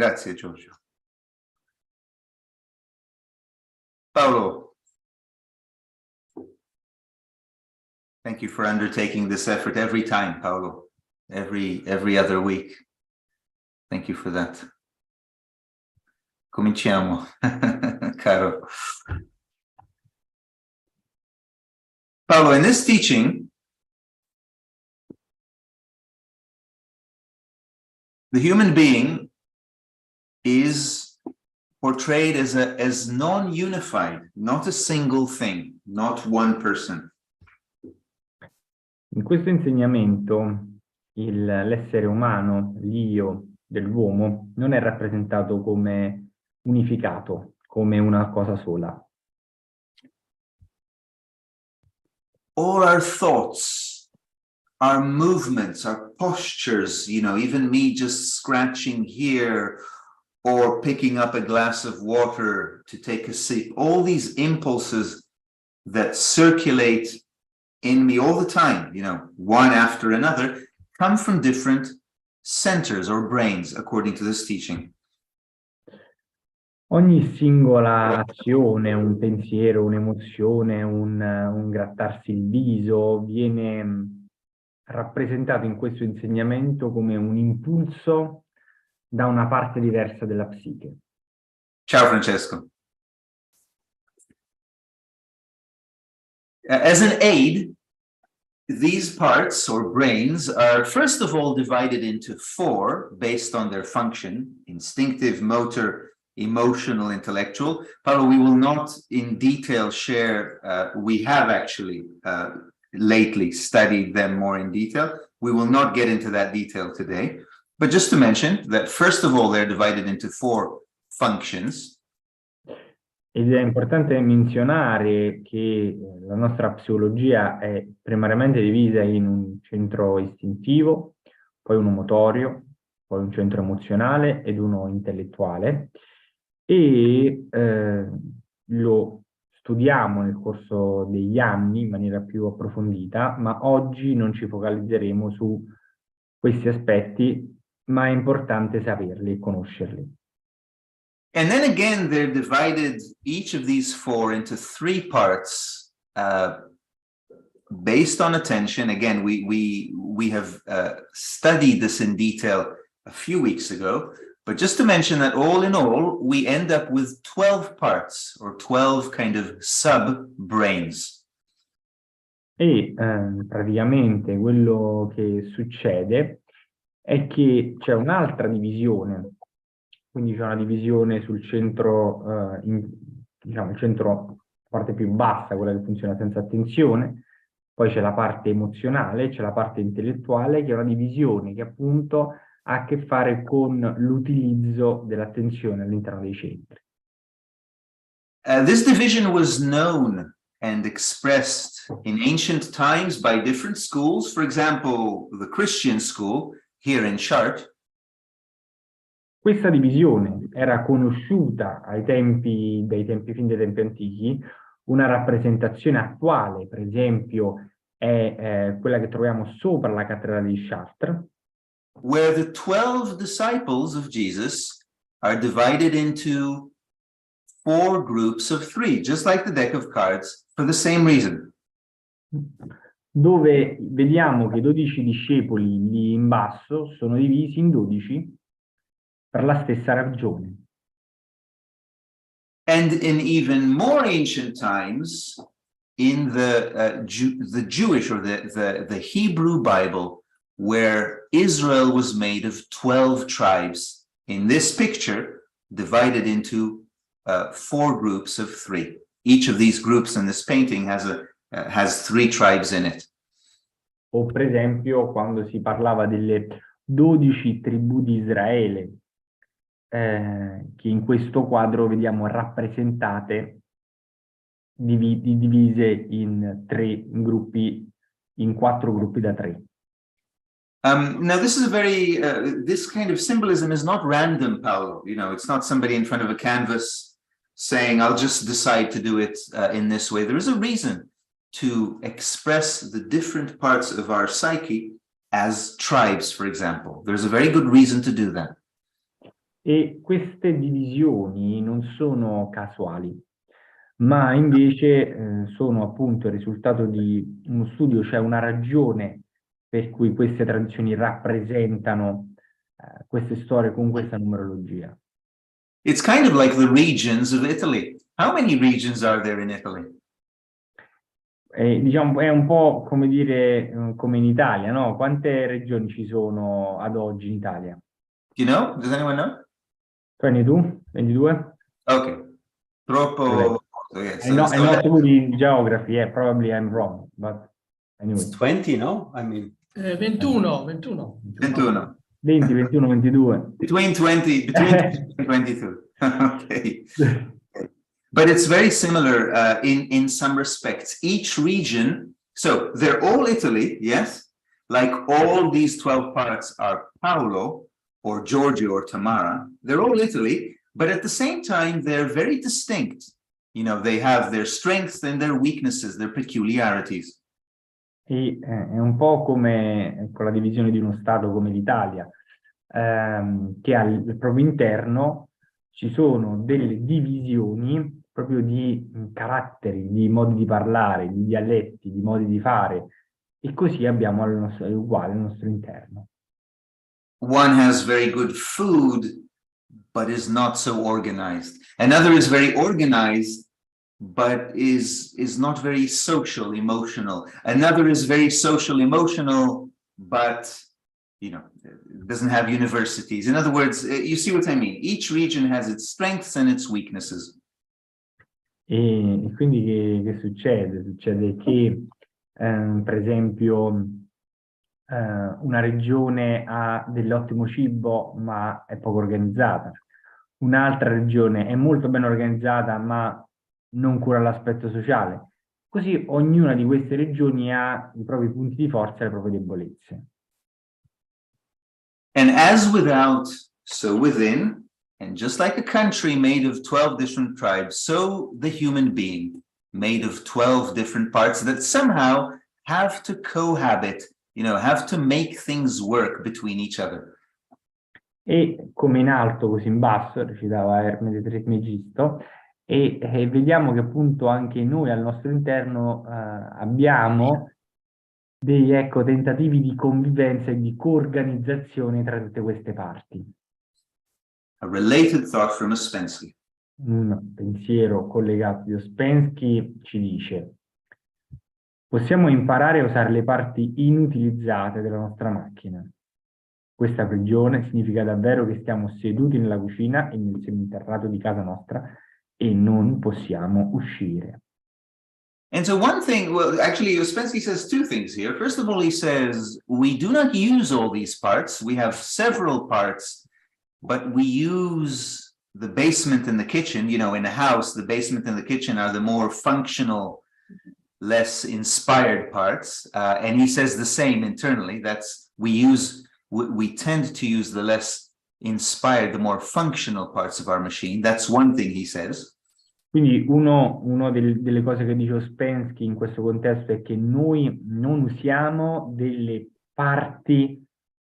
Grazie, Giorgio. Paolo, thank you for undertaking this effort every time, Paolo, every other week. Thank you for that. Cominciamo, caro. Paolo, in this teaching, the human being is portrayed as non-unified, not a single thing, not one person. In questo insegnamento l'essere umano, l'io dell'uomo, non è rappresentato come unificato, come una cosa sola. All our thoughts, our movements, our postures, you know, even me just scratching here or picking up a glass of water to take a sip, all these impulses that circulate in me all the time, you know, one after another, come from different centers or brains, according to this teaching. Ogni singola azione, un pensiero, un'emozione, un grattarsi il viso, viene rappresentato in questo insegnamento come un impulso da una parte diversa della psiche. Ciao, Francesco. As an aid, these parts or brains are first of all divided into four based on their function: instinctive, motor, emotional, intellectual. Paolo, we will not in detail share, we have actually lately studied them more in detail. We will not get into that detail today, but just to mention that first of all, they're divided into four functions. Ed è importante menzionare che la nostra psicologia è primariamente divisa in un centro istintivo, poi uno motorio, poi un centro emozionale ed uno intellettuale, e lo studiamo nel corso degli anni in maniera più approfondita, ma oggi non ci focalizzeremo su questi aspetti, ma è importante saperli e conoscerli. And then again, they're divided, each of these four, into three parts based on attention. Again, we have studied this in detail a few weeks ago, but just to mention that all in all, we end up with 12 parts or 12 kind of sub-brains. E praticamente quello che succede è che c'è un'altra divisione. Quindi c'è una divisione sul centro, diciamo il centro, la parte più bassa, quella che funziona senza attenzione, poi c'è la parte emozionale, c'è la parte intellettuale, che è una divisione che appunto ha a che fare con l'utilizzo dell'attenzione all'interno dei centri. This division was known and expressed in ancient times by different schools. For example, the Christian school here in Chart. Questa divisione era conosciuta dai tempi fin dai tempi antichi. Una rappresentazione attuale, per esempio, è quella che troviamo sopra la cattedrale di Chartres, where the 12 disciples of Jesus are divided into four groups of three, just like the deck of cards, for the same reason. Dove vediamo che i 12 discepoli lì in basso sono divisi in 12 per la stessa ragione. And in even more ancient times, in the Jewish or the Hebrew Bible, where Israel was made of 12 tribes, in this picture, divided into four groups of three. Each of these groups in this painting has three tribes in it. O per esempio quando si parlava delle 12 tribù di Israele, che in questo quadro vediamo rappresentate divise in tre gruppi, in quattro gruppi da tre. Now this is a very, this kind of symbolism is not random, Paolo. You know, it's not somebody in front of a canvas saying, I'll just decide to do it in this way. There is a reason to express the different parts of our psyche as tribes, for example. There's a very good reason to do that. E queste divisioni non sono casuali, ma invece sono appunto il risultato di uno studio, cioè una ragione per cui queste tradizioni rappresentano queste storie con questa numerologia. It's kind of like the regions of Italy. How many regions are there in Italy? Diciamo, è un po' come dire, come in Italia, no? Quante regioni ci sono ad oggi in Italia? Do you know? Does anyone know? Prendi tu? 22? Okay. Okay. Troppo. Okay, I know, I'm not good in geography, yeah, probably I'm wrong, but anyway. It's 20, no? I mean, 21. 21. 20, 21, 22. Between 20 and 22. Okay. But it's very similar in some respects. Each region, so they're all Italy, yes? Like all these 12 parts are Paolo or Giorgio or Tamara. They're all Italy, but at the same time, they're very distinct. You know, they have their strengths and their weaknesses, their peculiarities. E è un po' come con la divisione di uno Stato come l'Italia, che al proprio interno ci sono delle divisioni proprio di caratteri, di modi di parlare, di dialetti, di modi di fare, e così abbiamo uguale al nostro interno. One has very good food, but is not so organized. Another is very organized, but is not very social, emotional. Another is very social, emotional, but you know, doesn't have universities. In other words, you see what I mean? Each region has its strengths and its weaknesses. E quindi che succede? Succede che, per esempio, una regione ha dell'ottimo cibo, ma è poco organizzata. Un'altra regione è molto ben organizzata, ma non cura l'aspetto sociale. Così ognuna di queste regioni ha i propri punti di forza e le proprie debolezze. And as without, so within, and just like a country made of 12 different tribes, so the human being made of 12 different parts that somehow have to cohabit, you know, have to make things work between each other. E come in alto così in basso, recitava Ermete Trismegisto, e vediamo che appunto anche noi al nostro interno abbiamo dei tentativi di convivenza e di coorganizzazione tra tutte queste parti. A related thought from Ouspensky. Un pensiero collegato di Ouspensky ci dice: possiamo imparare a usare le parti inutilizzate della nostra macchina. Questa prigione significa davvero che stiamo seduti nella cucina e nel seminterrato di casa nostra e non possiamo uscire. And so one thing, well, actually, Ouspensky says two things here. First of all, he says, we do not use all these parts. We have several parts, but we use the basement and the kitchen. You know, in a house, the basement and the kitchen are the more functional, less inspired parts. And he says the same internally. That's, we tend to use the less inspired, the more functional parts of our machine. That's one thing he says. Quindi uno delle cose che dice Ouspensky in questo contesto è che noi non usiamo delle parti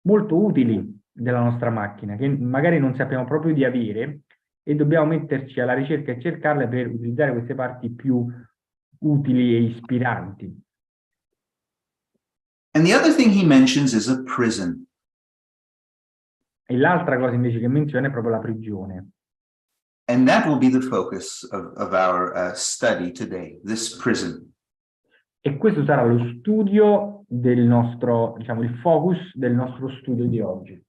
molto utili della nostra macchina, che magari non sappiamo proprio di avere, e dobbiamo metterci alla ricerca e cercarle per utilizzare queste parti più utili e ispiranti. And the other thing he mentions is a prison. E l'altra cosa invece che menziona è proprio la prigione. And that will be the focus of our study today, this prison. E questo sarà lo studio del nostro, diciamo, il focus del nostro studio di oggi.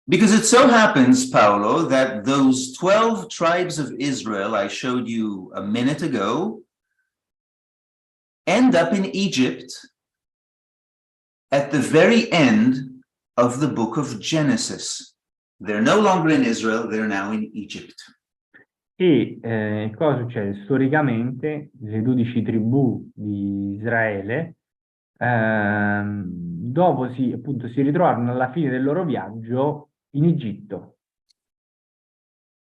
Because it so happens, Paolo, that those 12 tribes of Israel I showed you a minute ago end up in Egypt at the very end of the book of Genesis. They're no longer in Israel, they're now in Egypt. E cosa succede? Storicamente le 12 tribù di Israele dopo appunto si ritrovarono alla fine del loro viaggio in Egitto.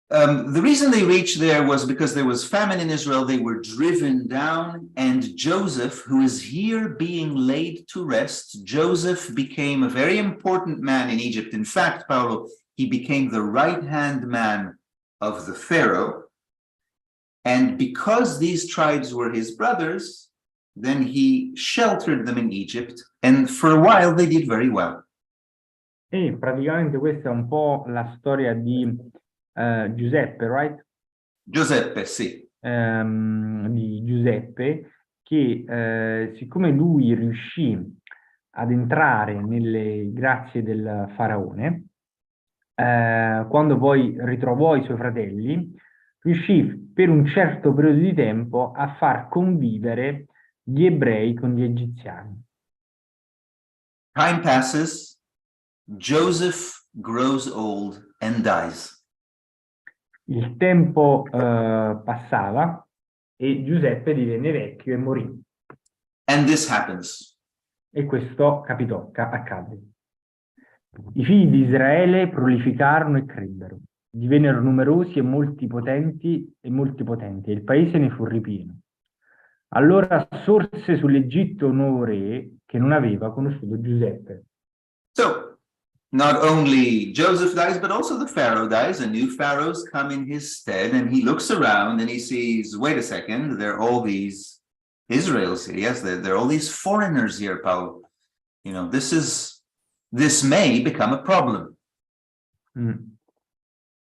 The reason they reached there was because there was famine in Israel. They were driven down, and Joseph, who is here being laid to rest, Joseph became a very important man in Egypt. In fact, Paolo, he became the right-hand man of the Pharaoh. And because these tribes were his brothers, then he sheltered them in Egypt. And for a while, they did very well. E praticamente questa è un po' la storia di Giuseppe, right? Giuseppe, sì. Di Giuseppe, che siccome lui riuscì ad entrare nelle grazie del faraone, quando poi ritrovò i suoi fratelli, riuscì per un certo periodo di tempo a far convivere gli ebrei con gli egiziani. Time passes, Joseph grows old and dies. Il tempo passava e Giuseppe divenne vecchio e morì. And this happens. E questo accadde. I figli di Israele prolificarono e crebbero, divennero numerosi e molti potenti, e il paese ne fu ripieno. Allora sorse sull'Egitto un nuovo re che non aveva conosciuto Giuseppe. So, not only Joseph dies, but also the Pharaoh dies, and new pharaohs come in his stead, and he looks around and he sees, wait a second, there are all these Israels here. Yes, there are all these foreigners here, Paul. You know, this may become a problem.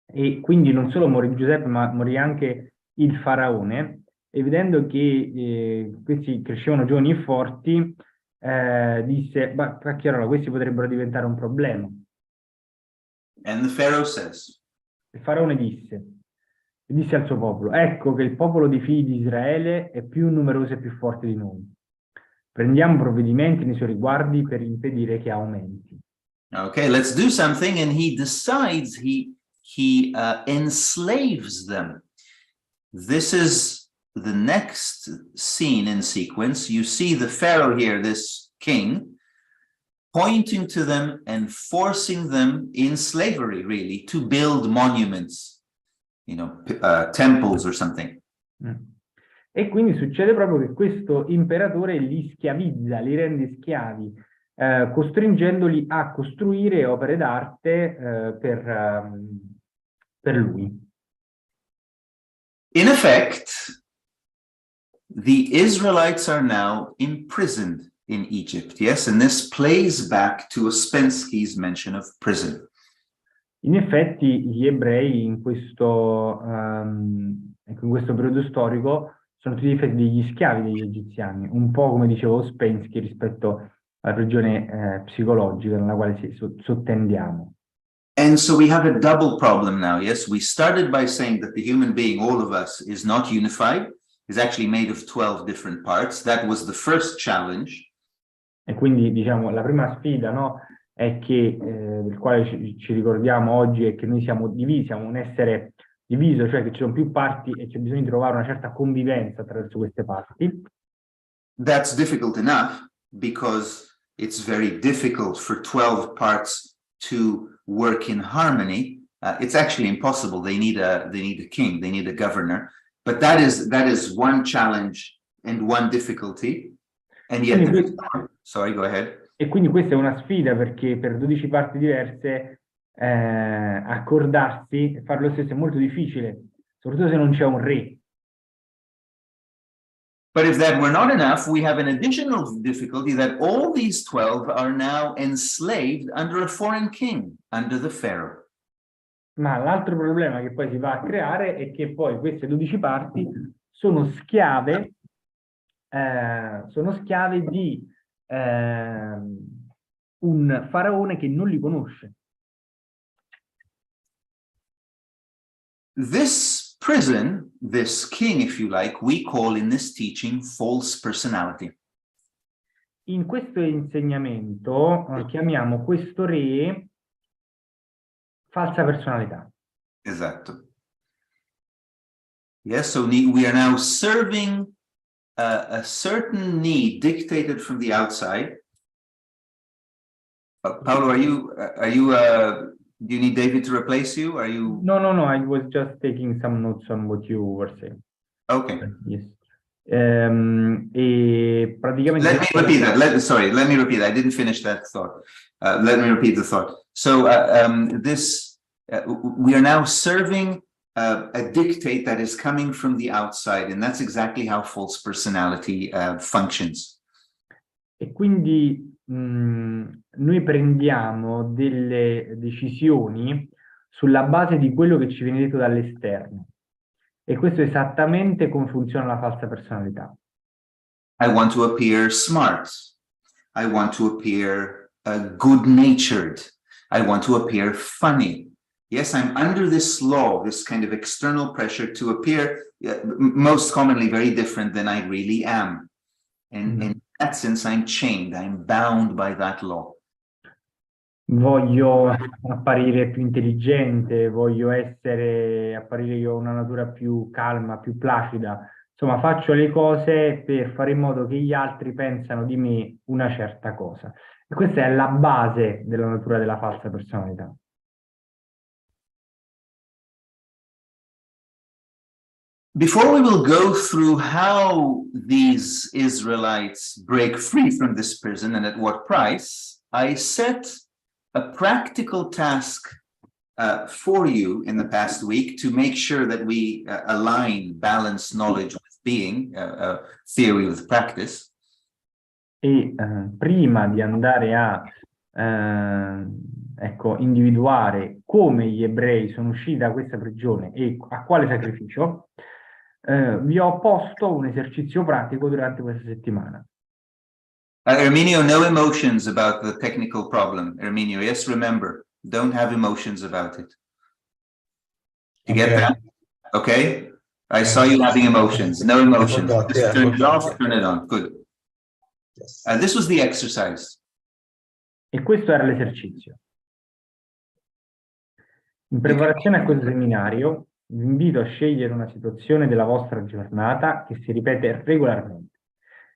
E quindi non solo morì Giuseppe, ma morì anche il faraone, e vedendo che questi crescevano giovani e forti, disse, ma cacchierola, questi potrebbero diventare un problema. And the Pharaoh says, Il faraone disse al suo popolo, ecco che il popolo dei figli di Israele è più numeroso e più forte di noi. Prendiamo provvedimenti nei suoi riguardi per impedire che aumenti. Okay, let's do something. And he decides he enslaves them. This is the next scene in sequence. You see the Pharaoh here, this king, pointing to them and forcing them in slavery, really, to build monuments, you know, temples or something. E quindi succede proprio che questo imperatore li schiavizza, li rende schiavi, costringendoli a costruire opere d'arte per lui. In effect, the Israelites are now imprisoned in Egypt, yes? And this plays back to Ouspensky's mention of prison. In effetti gli ebrei in questo periodo storico sono tutti degli schiavi degli egiziani, un po' come diceva Ouspensky rispetto alla prigione psicologica nella quale sottendiamo. And so we have a double problem now, yes? We started by saying that the human being, all of us, is not unified, is actually made of 12 different parts. That was the first challenge. E quindi, diciamo, la prima sfida, no, è che, del quale ci ricordiamo oggi, è che noi siamo divisi, siamo un essere diviso, cioè che ci sono più parti e c'è bisogno di trovare una certa convivenza attraverso queste parti. That's difficult enough because it's very difficult for 12 parts to work in harmony. It's actually impossible. They need a king, they need a governor. But that is one challenge and one difficulty. And yet, sorry, go ahead. E quindi questa è una sfida perché per 12 parti diverse accordarsi e fare lo stesso è molto difficile, soprattutto se non c'è un re. But if that were not enough, we have an additional difficulty that all these 12 are now enslaved under a foreign king, under the Pharaoh. Ma l'altro problema che poi si va a creare è che poi queste 12 parti sono schiave di un faraone che non li conosce. This prison, this king, if you like, we call in this teaching false personality. In questo insegnamento chiamiamo questo re falsa personalità. Esatto. Yes, so we are now serving a certain need dictated from the outside. Paolo, do you need David to replace you? Are you? No, I was just taking some notes on what you were saying. Okay. Yes. E praticamente... Let me repeat that. Let me repeat that. I didn't finish that thought. Let me repeat the thought. So this we are now serving a dictate that is coming from the outside, and that's exactly how false personality functions. E quindi noi prendiamo delle decisioni sulla base di quello che ci viene detto dall'esterno. E questo è esattamente come funziona la falsa personalità. I want to appear smart. I want to appear good-natured. I want to appear funny. Yes, I'm under this law, this kind of external pressure to appear most commonly very different than I really am. And in that sense, I'm chained, I'm bound by that law. Voglio apparire più intelligente, voglio apparire che ho una natura più calma, più placida. Insomma, faccio le cose per fare in modo che gli altri pensano di me una certa cosa. E questa è la base della natura della falsa personalità. Before we will go through how these Israelites break free from this prison and at what price, I set a practical task for you in the past week to make sure that we align balance knowledge with being, theory with practice. E prima di andare a individuare come gli ebrei sono usciti da questa prigione e a quale sacrificio, vi ho posto un esercizio pratico durante questa settimana. Erminio, no emotions about the technical problem. Erminio, yes, remember, don't have emotions about it. You get that? Okay? I saw you having emotions. No emotions. Just turn it off, turn it on. Good. Yes. This was the exercise. E questo era l'esercizio. In preparazione a questo seminario, vi invito a scegliere una situazione della vostra giornata che si ripete regolarmente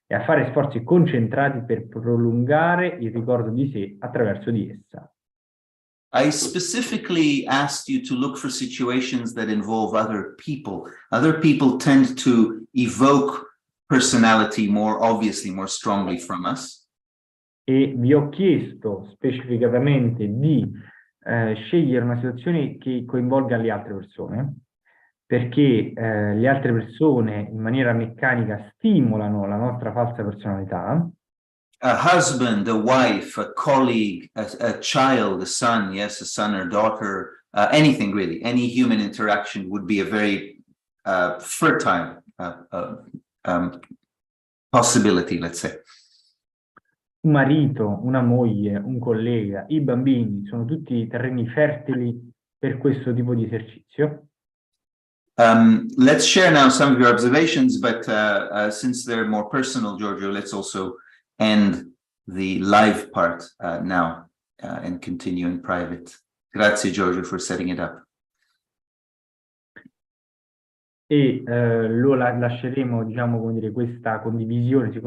e a fare sforzi concentrati per prolungare il ricordo di sé attraverso di essa. I specifically asked you to look for situations that involve other people. Other people tend to evoke personality more obviously, more strongly from us. E vi ho chiesto specificatamente di scegliere una situazione che coinvolga le altre persone, perché le altre persone in maniera meccanica stimolano la nostra falsa personalità. A husband, a wife, a colleague, a child, a son, yes, a son or daughter, anything really, any human interaction would be a very fertile possibility, let's say. Un marito, una moglie, un collega, i bambini sono tutti terreni fertili per questo tipo di esercizio. Let's share now some of your observations, but since they're more personal, Giorgio, let's also end the live part now and continue in private. Grazie, Giorgio, for setting it up. E lo lasceremo, diciamo, come dire, questa condivisione, siccome